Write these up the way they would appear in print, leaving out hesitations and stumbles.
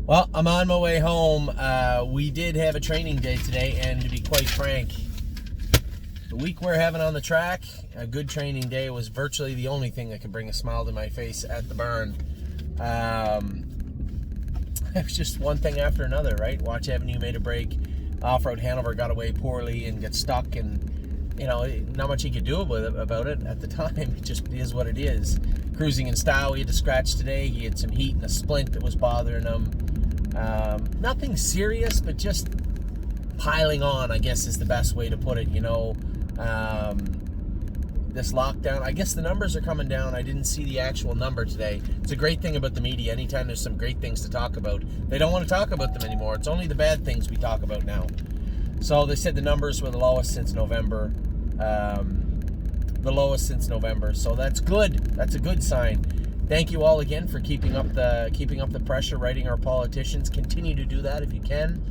Well, I'm on my way home. We did have a training day today, and to be quite frank, the week we're having on the track, a good training day was virtually the only thing that could bring a smile to my face at the barn. It was just one thing after another, right? Watch Avenue made a break. Off-Road Hanover got away poorly and got stuck, and not much he could do about it at the time. It just is what it is. Cruising in style, he had to scratch today. He had some heat and a splint that was bothering him. Nothing serious, but just piling on, I guess, is the best way to put it. This lockdown, I guess the numbers are coming down. I didn't see the actual number today. It's a great thing about the media. Anytime there's some great things to talk about, they don't want to talk about them anymore. It's only the bad things we talk about now. So they said the numbers were the lowest since November. So that's good. That's a good sign. Thank you all again for keeping up the pressure, writing our politicians. Continue to do that if you can.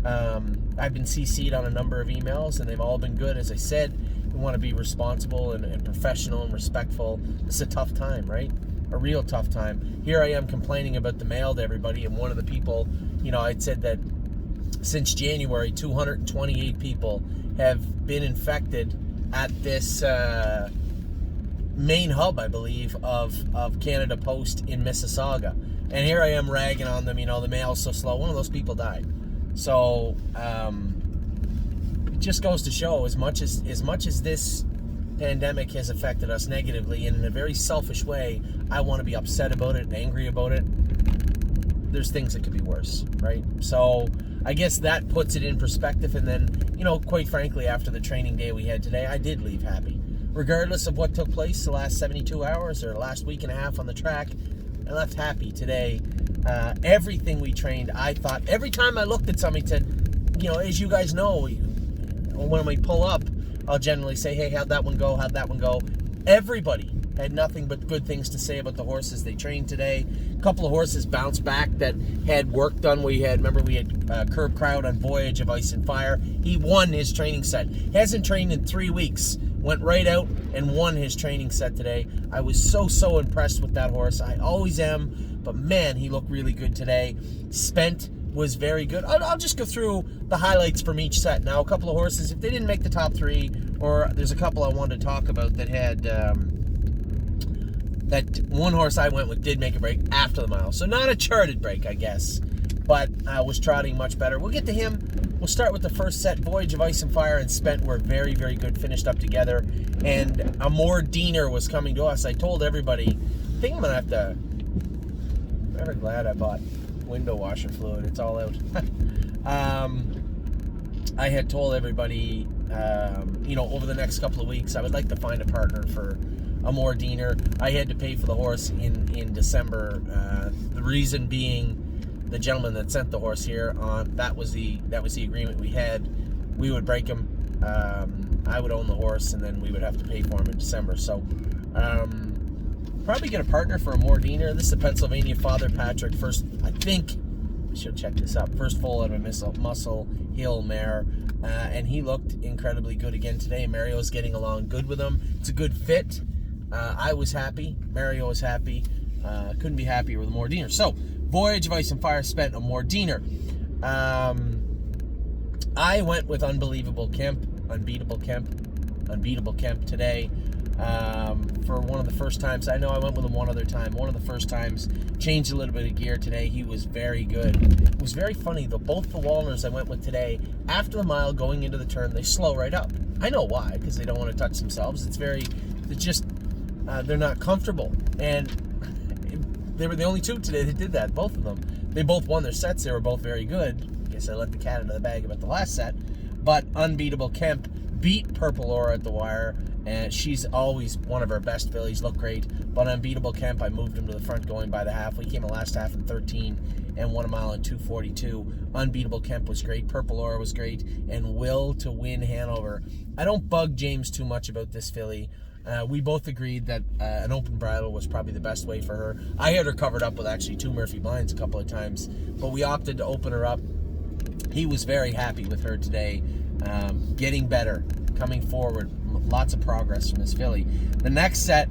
I've been CC'd on a number of emails, and they've all been good. As I said, we want to be responsible and professional and respectful. It's a tough time, right? A real tough time. Here I am complaining about the mail to everybody, and one of the people, I'd said that since January, 228 people have been infected at this main hub, I believe, of Canada Post in Mississauga. And here I am ragging on them, the mail's so slow. One of those people died. So it just goes to show, as much as this pandemic has affected us negatively and in a very selfish way, I want to be upset about it and angry about it. There's things that could be worse, right? So I guess that puts it in perspective. And then, quite frankly, after the training day we had today, I did leave happy. Regardless of what took place the last 72 hours or last week and a half on the track, I left happy today. Everything we trained, I thought, every time I looked at somebody, said, as you guys know, when we pull up, I'll generally say, hey, how'd that one go? How'd that one go? Everybody had nothing but good things to say about the horses they trained today. A couple of horses bounced back that had work done. We had Curb Crowd on Voyage of Ice and Fire. He won his training set. Hasn't trained in 3 weeks. Went right out and won his training set today. I was so impressed with that horse. I always am, but man, he looked really good today. Spent was very good. I'll just go through the highlights from each set. Now, a couple of horses, if they didn't make the top three, or there's a couple I wanted to talk about that had... that one horse I went with did make a break after the mile. So not a charted break, I guess, but was trotting much better. We'll get to him. We'll start with the first set. Voyage of Ice and Fire and Spent were very, very good, finished up together. And Amor Diener was coming to us. I told everybody, I think I'm going to have to... I'm very glad I bought window washer fluid. It's all out. I had told everybody, over the next couple of weeks, I would like to find a partner for Amor Diener. I had to pay for the horse in December. The reason being, the gentleman that sent the horse here that was the agreement we had. We would break him. I would own the horse, and then we would have to pay for him in December. So probably get a partner for Amor Diener. This is a Pennsylvania Father Patrick first. I think I should check this up. First foal out of Muscle Hill mare, and he looked incredibly good again today. Mario's getting along good with him. It's a good fit. I was happy. Mario was happy. Couldn't be happier with Amor Diener. So, Voyage of Ice and Fire, Spent, Amor Diener. I went with Unbeatable Kemp today. For one of the first times. I know I went with him one other time. One of the first times, changed a little bit of gear today. He was very good. It was very funny, though. Both the Walners I went with today, after the mile, going into the turn, they slow right up. I know why, because they don't want to touch themselves. They're not comfortable. And they were the only two today that did that, both of them. They both won their sets. They were both very good. I guess I let the cat out of the bag about the last set. But Unbeatable Kemp beat Purple Aura at the wire, and she's always one of our best fillies. Look great. But Unbeatable Kemp, I moved him to the front going by the half. We came a last half in 13 and won a mile in 2:42. Unbeatable Kemp was great. Purple Aura was great. And Will to win Hanover. I don't bug James too much about this filly. We both agreed that an open bridle was probably the best way for her. I had her covered up with actually 2 Murphy blinds a couple of times, but we opted to open her up. He was very happy with her today, getting better, coming forward, lots of progress from this filly. The next set,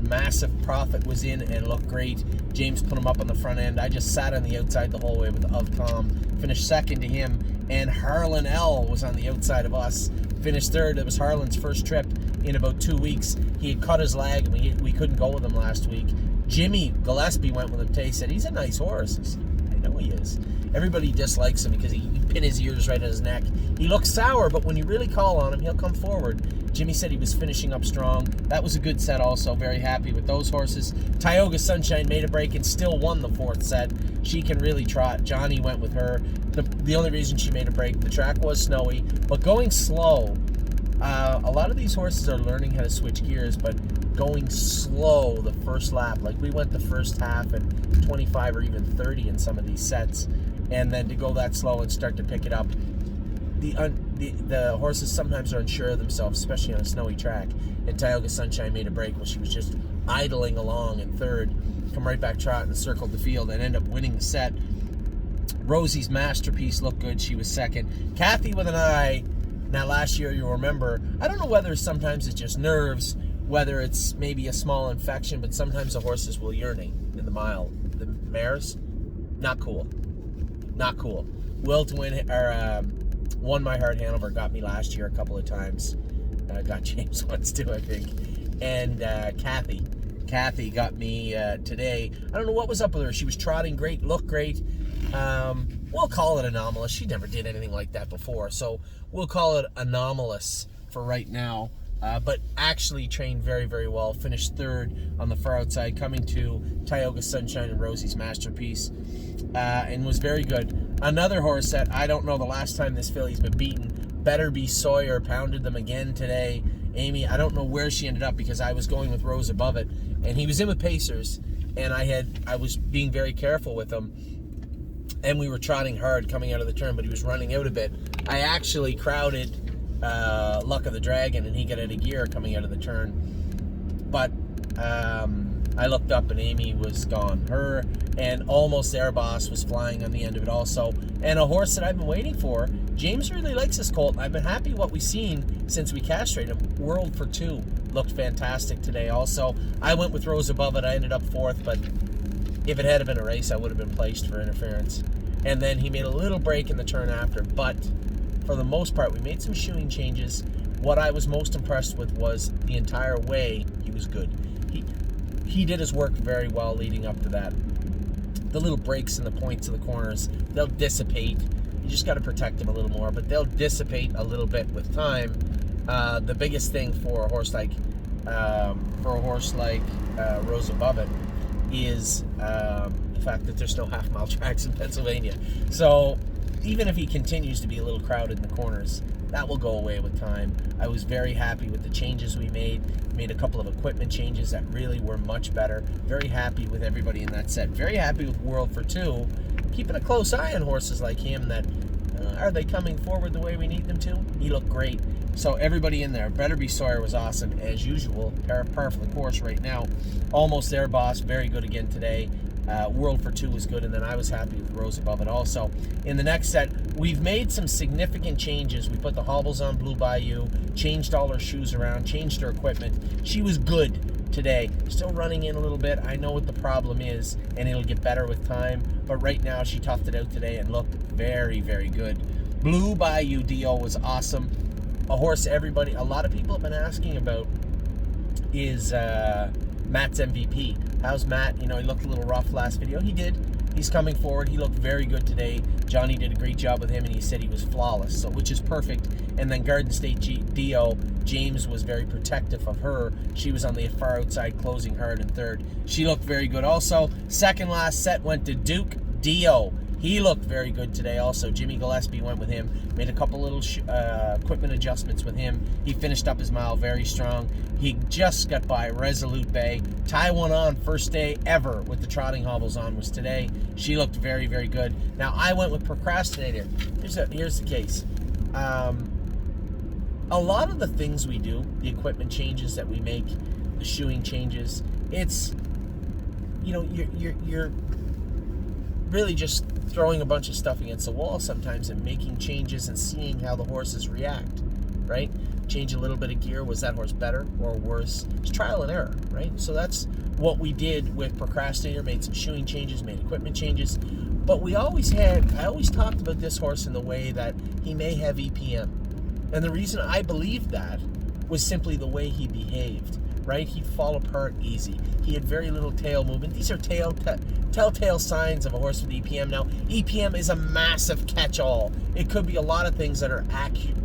Massive Profit was in and looked great. James put him up on the front end. I just sat on the outside the whole way of Tom. Finished second to him. And Harlan L. was on the outside of us. Finished third. It was Harlan's first trip in about 2 weeks. He had cut his leg, and we couldn't go with him last week. Jimmy Gillespie went with him today. Said he's a nice horse. I said, I know he is. Everybody dislikes him because he pin his ears right at his neck. He looks sour, but when you really call on him, he'll come forward. Jimmy said he was finishing up strong. That was a good set also. Very happy with those horses. Tioga Sunshine made a break and still won the fourth set. She can really trot. Johnny went with her. The only reason she made a break, the track was snowy, but going slow. A lot of these horses are learning how to switch gears, but going slow the first lap. Like we went the first half at 25 or even 30 in some of these sets, and then to go that slow and start to pick it up. The horses sometimes are unsure of themselves, especially on a snowy track. And Tioga Sunshine made a break while she was just idling along in third, come right back trotting and circled the field and end up winning the set. Rosie's Masterpiece looked good. She was second. Kathy with an eye. Now last year, you'll remember, I don't know whether sometimes it's just nerves, whether it's maybe a small infection, but sometimes the horses will urinate in the mile. The mares, not cool. Not cool. Wilt won My Heart Hanover, got me last year a couple of times. Got James once too, I think. And Kathy got me today. I don't know what was up with her. She was trotting great, looked great. We'll call it anomalous. She never did anything like that before, so we'll call it anomalous for right now. But actually trained very, very well. Finished third on the far outside, coming to Tioga Sunshine and Rosie's Masterpiece, and was very good. Another horse that I don't know the last time this filly's been beaten. Better Be Sawyer pounded them again today. Amy, I don't know where she ended up because I was going with Rose above it, and he was in with Pacers, and I was being very careful with him. And we were trotting hard coming out of the turn, but he was running out a bit. I actually crowded Luck of the Dragon, and he got out of gear coming out of the turn. But I looked up, and Amy was gone. Her and Almost There Boss was flying on the end of it also. And a horse that I've been waiting for. James really likes this colt. I've been happy what we've seen since we castrated him. World for Two looked fantastic today also. I went with Rose above it. I ended up fourth, but if it had been a race, I would have been placed for interference. And then he made a little break in the turn after, but for the most part, we made some shoeing changes. What I was most impressed with was the entire way he was good. He did his work very well leading up to that. The little breaks in the points of the corners, they'll dissipate. You just got to protect them a little more, but they'll dissipate a little bit with time. The biggest thing for a horse like Rose above it is the fact that there's no half-mile tracks in Pennsylvania. So even if he continues to be a little crowded in the corners, that will go away with time. I was very happy with the changes we made. Made a couple of equipment changes that really were much better. Very happy with everybody in that set. Very happy with World for Two. Keeping a close eye on horses like him that, are they coming forward the way we need them to? He looked great. So everybody in there. Better Be Sawyer was awesome as usual. Par for the course right now. Almost There Boss, very good again today. World for Two was good, and then I was happy with Rose above it also. In the next set, we've made some significant changes. We put the hobbles on Blue Bayou, changed all her shoes around, changed her equipment. She was good today. Still running in a little bit. I know what the problem is, and it'll get better with time, but right now she toughed it out today and looked very, very good. Blue Bayou Dio was awesome. A horse a lot of people have been asking about is Matt's MVP. How's Matt? He looked a little rough last video. He did. He's coming forward. He looked very good today. Johnny did a great job with him, and he said he was flawless, which is perfect. And then Garden State Dio, James was very protective of her. She was on the far outside, closing hard in third. She looked very good also. Second last set went to Duke Dio. He looked very good today also. Jimmy Gillespie went with him. Made a couple little equipment adjustments with him. He finished up his mile very strong. He just got by Resolute Bay. Ty won on first day ever with the trotting hobbles on was today. She looked very, very good. Now I went with Procrastinator. Here's the case. A lot of the things we do, the equipment changes that we make, the shoeing changes, it's, you're really just throwing a bunch of stuff against the wall sometimes and making changes and seeing how the horses react, right? change a little bit of gear. Was that horse better or worse? It's trial and error, right? So that's what we did with Procrastinator, made some shoeing changes, made equipment changes. But I always talked about this horse in the way that he may have EPM. And the reason I believed that was simply the way he behaved, right? He'd fall apart easy. He had very little tail movement. These are telltale signs of a horse with EPM. Now, EPM is a massive catch-all. It could be a lot of things that are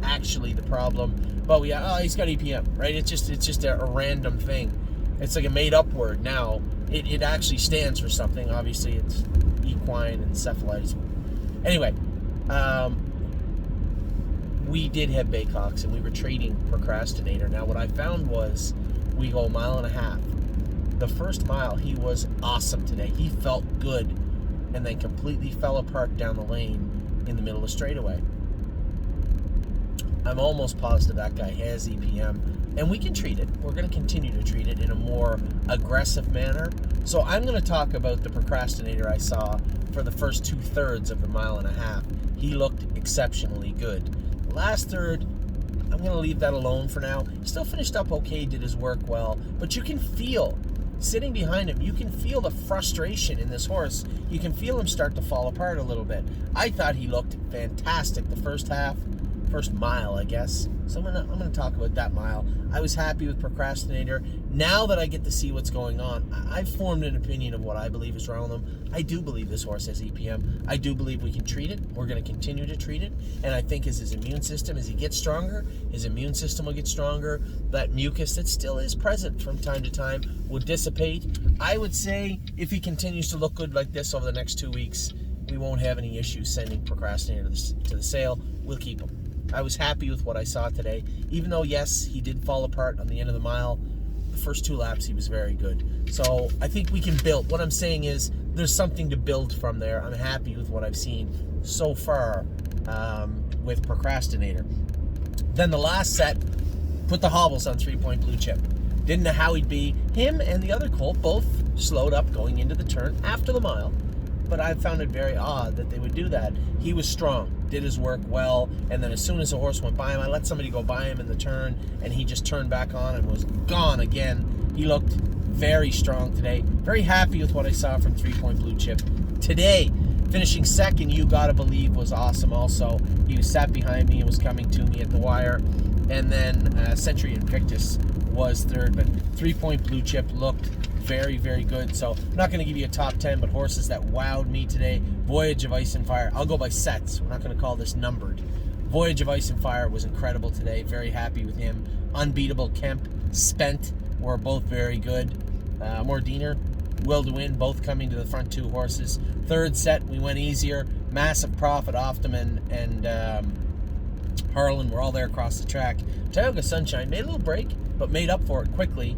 actually the problem. But he's got EPM, right? It's just a random thing. It's like a made-up word now. It actually stands for something. Obviously, it's equine encephalitis. Anyway, we did have Baycocks, and we were trading Procrastinator. Now, what I found was we go 1.5 miles. The first mile, he was awesome today. He felt good, and then completely fell apart down the lane in the middle of the straightaway. I'm almost positive that guy has EPM, and we can treat it. We're going to continue to treat it in a more aggressive manner. So I'm going to talk about the Procrastinator I saw for the first 2/3 of the 1.5 miles. He looked exceptionally good. The last third, I'm going to leave that alone for now. Still finished up okay, did his work well, but you can feel, sitting behind him, you can feel the frustration in this horse. You can feel him start to fall apart a little bit. I thought he looked fantastic the first mile, I guess. So I'm gonna talk about that mile. I was happy with Procrastinator. Now that I get to see what's going on, I've formed an opinion of what I believe is wrong with him. I do believe this horse has EPM. I do believe we can treat it. We're going to continue to treat it. And I think as his immune system, as he gets stronger, his immune system will get stronger. That mucus that still is present from time to time will dissipate. I would say if he continues to look good like this over the next 2 weeks, we won't have any issues sending Procrastinator to the sale. We'll keep him. I was happy with what I saw today. Even though, yes, he did fall apart on the end of the mile, the first 2 laps he was very good. So I think we can build. What I'm saying is there's something to build from there. I'm happy with what I've seen so far with Procrastinator. Then the last set, put the hobbles on 3-point blue chip. Didn't know how he'd be. Him and the other colt both slowed up going into the turn after the mile. But I found it very odd that they would do that. He was strong, did his work well, and then as soon as the horse went by him, I let somebody go by him in the turn, and he just turned back on and was gone again. He looked very strong today. Very happy with what I saw from 3-point blue chip. Today, finishing second, you gotta believe, was awesome also. He sat behind me and was coming to me at the wire. And then Century Invictus was third, but 3-point blue chip looked very, very good. So I'm not going to give you a top 10, but horses that wowed me today. Voyage of Ice and Fire. I'll go by sets. We're not going to call this numbered. Voyage of Ice and Fire was incredible today. Very happy with him. Unbeatable Kemp, Spent were both very good. Mordiner, Will to Win, both coming to the front 2 horses. Third set, we went easier. Massive Profit, Optimum, and Harlan were all there across the track. Tioga Sunshine made a little break, but made up for it quickly.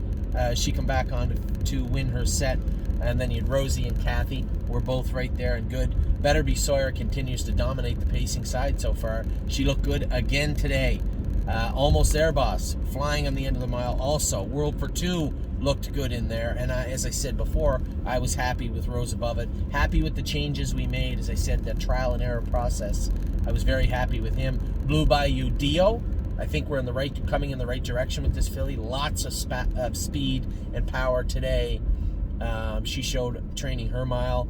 She come back on to win her set. And then you had Rosie and Kathy were both right there and good. Better Be Sawyer continues to dominate the pacing side so far. She looked good again today. Almost There Boss, flying on the end of the mile also. World for Two looked good in there. And as I said before, I was happy with Rose Above It. Happy with the changes we made. As I said, that trial and error process. I was very happy with him. Blue Bayou Dio. I think we're coming in the right direction with this filly. Lots of speed and power today. She showed training her mile.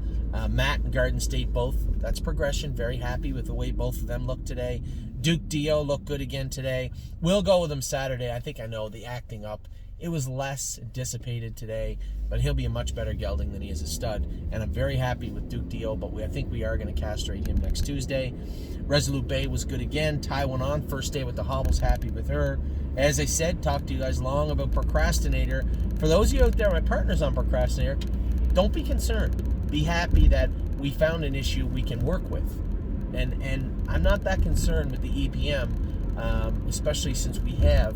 Matt and Garden State both. That's progression. Very happy with the way both of them looked today. Duke Dio looked good again today. We'll go with him Saturday. I think I know the acting up. It was less dissipated today, but he'll be a much better gelding than he is a stud. And I'm very happy with Duke Dio, but I think we are going to castrate him next Tuesday. Resolute Bay was good again. Ty went on. First day with the hobbles. Happy with her. As I said, talked to you guys long about Procrastinator. For those of you out there, my partners on Procrastinator, don't be concerned. Be happy that we found an issue we can work with. And I'm not that concerned with the EPM, especially since we have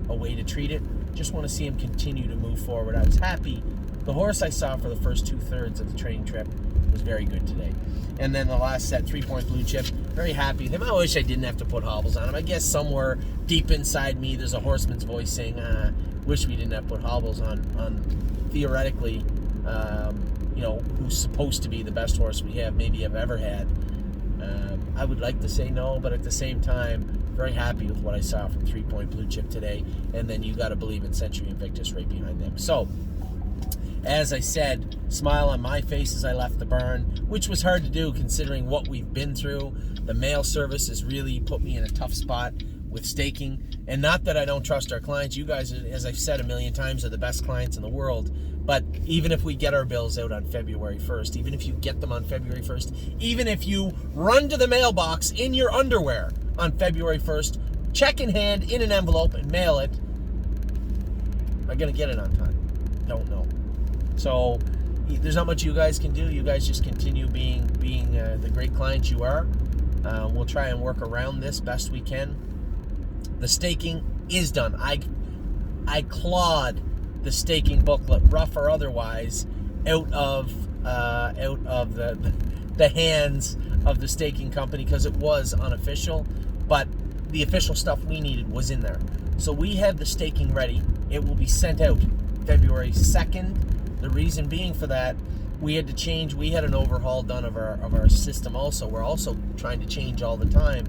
a way to treat it. Just want to see him continue to move forward. I was happy. The horse I saw for the first 2/3 of the training trip was very good today. And then the last set, 3-point blue chip, very happy with him. I wish I didn't have to put hobbles on him. I guess somewhere deep inside me, there's a horseman's voice saying, wish we didn't have to put hobbles on theoretically, who's supposed to be the best horse we have, maybe have ever had. I would like to say no, but at the same time, Very happy with what I saw from 3 Point Blue Chip today. And then you got to believe in Century Invictus right behind them. So, as I said, smile on my face as I left the barn, which was hard to do considering what we've been through. The mail service has really put me in a tough spot with staking. And not that I don't trust our clients. You guys, as I've said a million times, are the best clients in the world. But even if we get our bills out on February 1st, even if you get them on February 1st, even if you run to the mailbox in your underwear on February 1st, check in hand, in an envelope, and mail it, am I going to get it on time? Don't know. So there's not much you guys can do. You guys just continue being the great clients you are. We'll try and work around this best we can. The staking is done. I clawed the staking booklet, rough or otherwise, out of the hands of the staking company because it was unofficial, but the official stuff we needed was in there. So we have the staking ready. It will be sent out February 2nd. The reason being for that, we had an overhaul done of our system also. We're also trying to change all the time.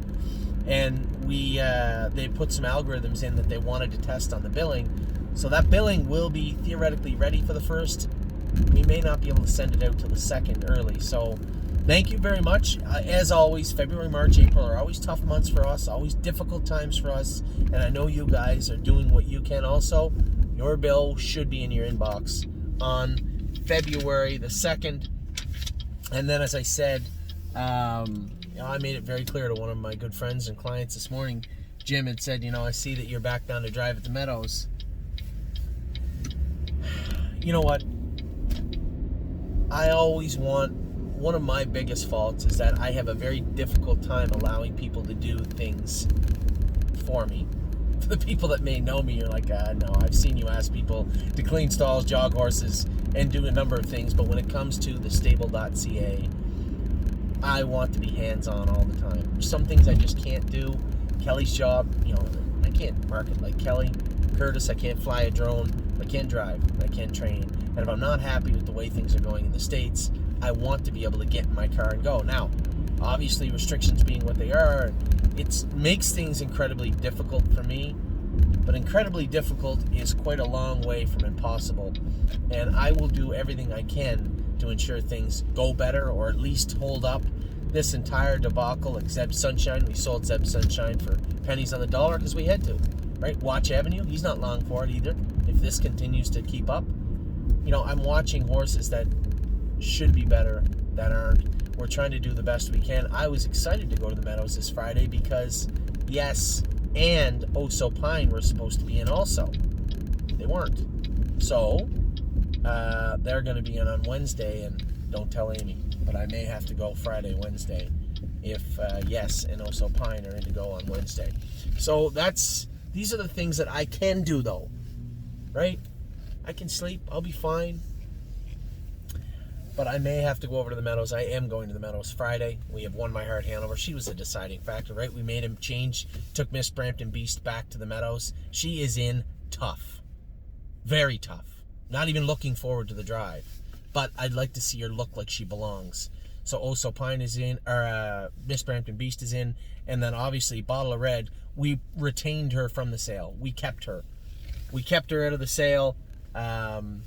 And they put some algorithms in that they wanted to test on the billing. So that billing will be theoretically ready for the 1st. We may not be able to send it out till the 2nd early. So thank you very much. As always, February, March, April are always tough months for us, always difficult times for us. And I know you guys are doing what you can also. Your bill should be in your inbox on February the 2nd. And then, as I said, I made it very clear to one of my good friends and clients this morning. Jim had said, I see that you're back down to drive at the Meadows. You know what? I always one of my biggest faults is that I have a very difficult time allowing people to do things for me. For the people that may know me, you're like, no, I've seen you ask people to clean stalls, jog horses, and do a number of things. But when it comes to the stable.ca, I want to be hands-on all the time. There's some things I just can't do. Kelly's job, I can't market like Kelly. Curtis, I can't fly a drone. I can't drive. I can't train. And if I'm not happy with the way things are going in the States, I want to be able to get in my car and go. Now, obviously, restrictions being what they are, it makes things incredibly difficult for me. But incredibly difficult is quite a long way from impossible. And I will do everything I can to ensure things go better or at least hold up. This entire debacle at Zeb Sunshine, we sold Zeb Sunshine for pennies on the dollar because we had to, right? Watch Avenue, he's not long for it either. If this continues to keep up, I'm watching horses that should be better that aren't. We're trying to do the best we can. I was excited to go to the Meadows this Friday because, yes, and So Pine were supposed to be in also. They weren't. So, they're going to be in on Wednesday, and don't tell Amy, but I may have to go Friday, Wednesday, if Yes and So Pine are in to go on Wednesday. So these are the things that I can do, though, right? I can sleep. I'll be fine. But I may have to go over to the Meadows. I am going to the Meadows Friday. We have won my heart Hanover. She was a deciding factor, right? We made him change, took Miss Brampton Beast back to the Meadows. She is in tough. Very tough. Not even looking forward to the drive. But I'd like to see her look like she belongs. So Pine is in, or Miss Brampton Beast is in, and then obviously Bottle of Red, we retained her from the sale. We kept her. We kept her out of the sale. And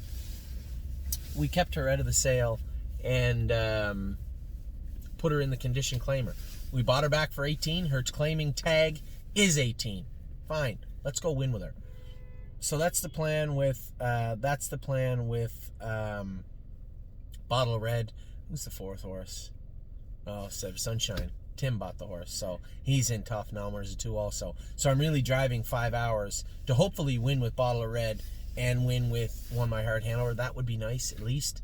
put her in the condition claimer. We bought her back for 18. Her claiming tag is 18. Fine. Let's go win with her. So that's the plan with Bottle of Red. Who's the 4th horse? Oh, Zeb Sunshine. Tim bought the horse, so he's in tough now. There's a 2 also. So I'm really driving 5 hours to hopefully win with Bottle of Red and win with Won My Heart Hanover. That would be nice, at least.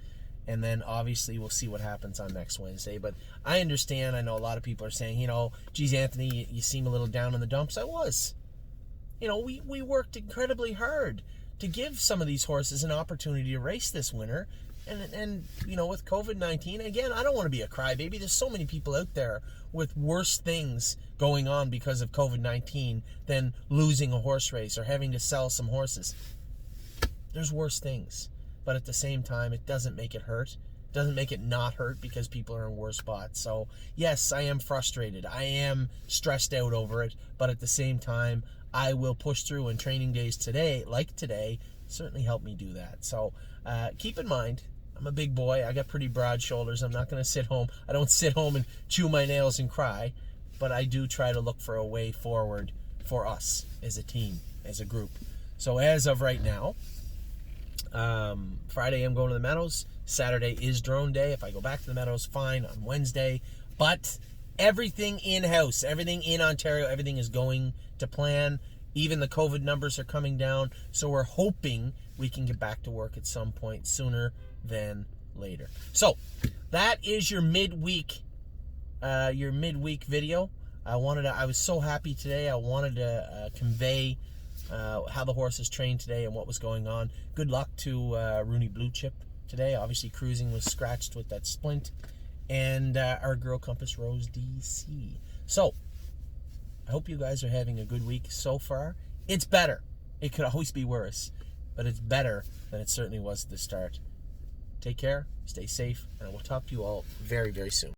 And then, obviously, we'll see what happens on next Wednesday. But I understand. I know a lot of people are saying, geez, Anthony, you seem a little down in the dumps. I was. We worked incredibly hard to give some of these horses an opportunity to race this winter. And with COVID-19, again, I don't want to be a crybaby. There's so many people out there with worse things going on because of COVID-19 than losing a horse race or having to sell some horses. There's worse things. But at the same time, it doesn't make it hurt. doesn't make it not hurt because people are in worse spots. So yes, I am frustrated. I am stressed out over it, but at the same time, I will push through, and training days today, like today, certainly help me do that. So keep in mind, I'm a big boy. I got pretty broad shoulders. I'm not going to sit home. I don't sit home and chew my nails and cry, but I do try to look for a way forward for us as a team, as a group. So as of right now, Friday I'm going to the Meadows. Saturday is drone day. If I go back to the Meadows, fine, on Wednesday. But everything in-house, everything in Ontario, everything is going to plan. Even the COVID numbers are coming down. So we're hoping we can get back to work at some point sooner than later. So that is your midweek video. I was so happy today. I wanted to convey how the horses trained today and what was going on. Good luck to Rooney Blue Chip today. Obviously, Cruising was scratched with that splint. And our girl Compass Rose DC. So, I hope you guys are having a good week so far. It's better. It could always be worse. But it's better than it certainly was at the start. Take care. Stay safe. And I will talk to you all very, very soon.